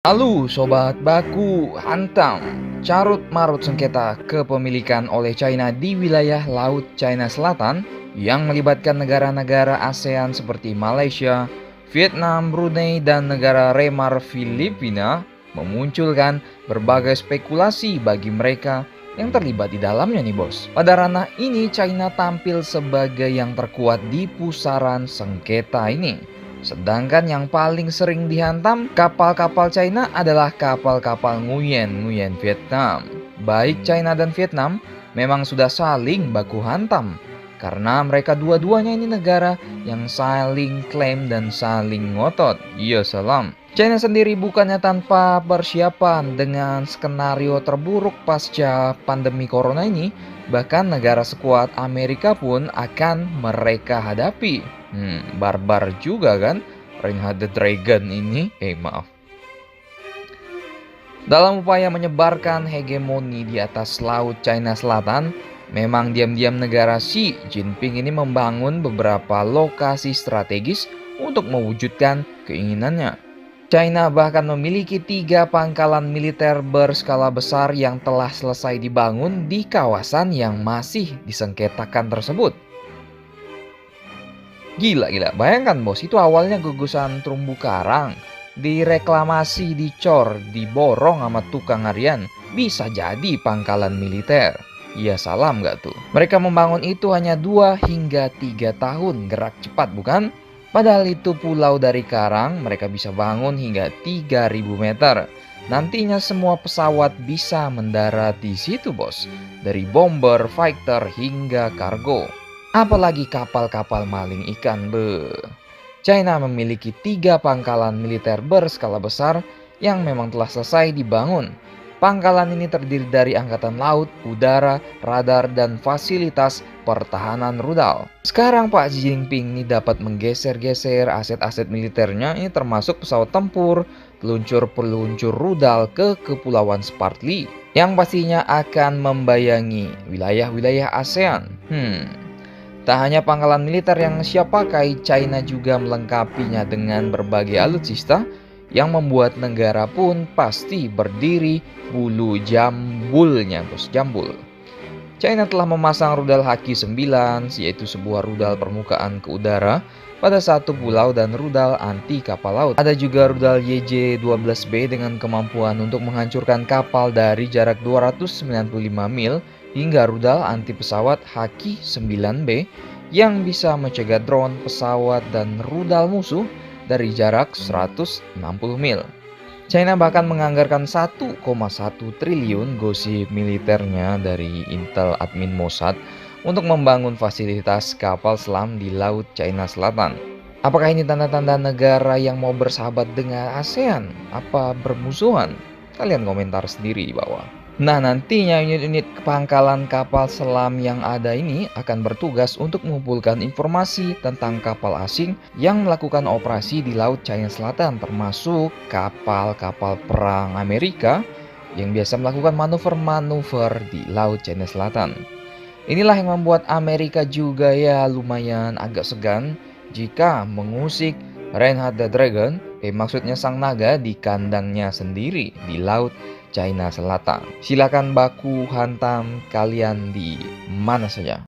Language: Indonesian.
Halo Sobat Baku Hantam. Carut marut sengketa kepemilikan oleh China di wilayah Laut China Selatan yang melibatkan negara-negara ASEAN seperti Malaysia, Vietnam, Brunei, dan negara Remar Filipina memunculkan berbagai spekulasi bagi mereka yang terlibat di dalamnya nih bos. Pada ranah ini China tampil sebagai yang terkuat di pusaran sengketa ini. Sedangkan yang paling sering dihantam kapal-kapal China adalah kapal-kapal Nguyen Vietnam. Baik China dan Vietnam memang sudah saling baku hantam karena mereka dua-duanya ini negara yang saling klaim dan saling ngotot. Iya salam. China sendiri bukannya tanpa persiapan dengan skenario terburuk pasca pandemi corona ini, bahkan negara sekuat Amerika pun akan mereka hadapi. Barbar juga kan Reinhard the Dragon ini. Maaf. Dalam upaya menyebarkan hegemoni di atas Laut China Selatan, memang diam-diam negara Xi Jinping ini membangun beberapa lokasi strategis untuk mewujudkan keinginannya. China bahkan memiliki 3 pangkalan militer berskala besar yang telah selesai dibangun di kawasan yang masih disengketakan tersebut. Gila, bayangkan bos, itu awalnya gugusan terumbu karang, direklamasi, dicor, diborong sama tukang harian, bisa jadi pangkalan militer. Iya salam gak tuh? Mereka membangun itu hanya 2 hingga 3 tahun, gerak cepat bukan? Padahal itu pulau dari karang mereka bisa bangun hingga 3000 meter. Nantinya semua pesawat bisa mendarat di situ bos, dari bomber, fighter hingga kargo. Apalagi kapal-kapal maling ikan China memiliki 3 pangkalan militer berskala besar yang memang telah selesai dibangun. Pangkalan ini terdiri dari angkatan laut, udara, radar, dan fasilitas pertahanan rudal. Sekarang Pak Xi Jinping ini dapat menggeser-geser aset-aset militernya, ini termasuk pesawat tempur, peluncur-peluncur rudal ke Kepulauan Spratly yang pastinya akan membayangi wilayah-wilayah ASEAN. Tak hanya pangkalan militer yang siap pakai, China juga melengkapinya dengan berbagai alutsista yang membuat negara pun pasti berdiri bulu jambulnya bos, jambul. China telah memasang rudal Haki-9, yaitu sebuah rudal permukaan ke udara pada satu pulau dan rudal anti kapal laut. Ada juga rudal YJ-12B dengan kemampuan untuk menghancurkan kapal dari jarak 295 mil hingga rudal anti pesawat Haki-9B yang bisa mencegah drone, pesawat, dan rudal musuh dari jarak 160 mil. China bahkan menganggarkan 1,1 triliun gosip militernya dari Intel Admin Mossad untuk membangun fasilitas kapal selam di Laut China Selatan. Apakah ini tanda-tanda negara yang mau bersahabat dengan ASEAN? Apa bermusuhan? Kalian komentar sendiri di bawah. Nah, nantinya unit-unit pangkalan kapal selam yang ada ini akan bertugas untuk mengumpulkan informasi tentang kapal asing yang melakukan operasi di Laut China Selatan, termasuk kapal-kapal perang Amerika yang biasa melakukan manuver-manuver di Laut China Selatan. Inilah yang membuat Amerika juga ya lumayan agak segan jika mengusik Reinhard the Dragon, maksudnya sang naga, di kandangnya sendiri di Laut China Selatan. Silakan baku hantam kalian di mana saja.